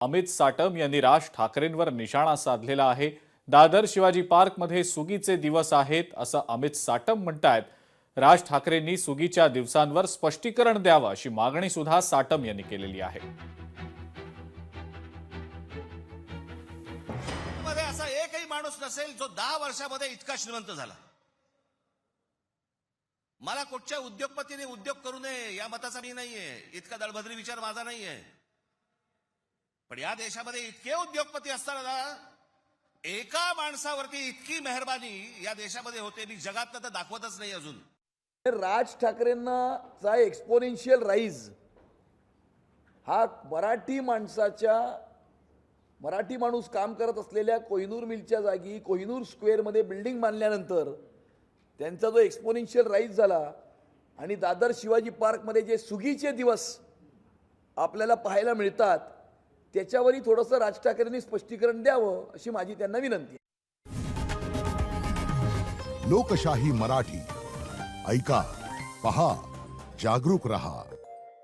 अमित साटम यांनी राज ठाकरेंवर निशाणा साधलेला आहे। दादर शिवाजी पार्कमध्ये सुगीचे दिवस आहेत असं अमित साटम म्हणतात। राज ठाकरेंनी सुगीच्या दिवसांवर स्पष्टीकरण द्यावं अशी मागणी सुद्धा साटम यांनी केलेली आहे। मध्ये असा एकही माणूस नसेल जो 10 वर्षामध्ये इतका श्रीमंत झाला। मला कुठच्या उद्योगपतीने उद्योग करू नये या मताचा मी नाहीये, इतका दळभद्री विचार माझा नाहीये। पण या देशामध्ये इतके उद्योगपती असताना एका माणसावरती इतकी मेहरबानी या देशामध्ये होते मी जगात तर दाखवतच नाही अजून। राज ठाकरेंचा एक्सपोनेन्शियल राईज हा मराठी माणूस काम करत असलेल्या कोहिनूर मिलच्या जागी कोहिनूर स्क्वेअरमध्ये बिल्डिंग बांधल्यानंतर त्यांचा जो एक्सपोनेन्शियल राईज झाला आणि दादर शिवाजी पार्कमध्ये जे सुगीचे दिवस आपल्याला पाहायला मिळतात त्याच्यावरही थोडंसं राज ठाकरेंनी स्पष्टीकरण द्यावं अशी माझी त्यांना विनंती आहे। लोकशाही मराठी ऐका, पहा, जागरूक रहा।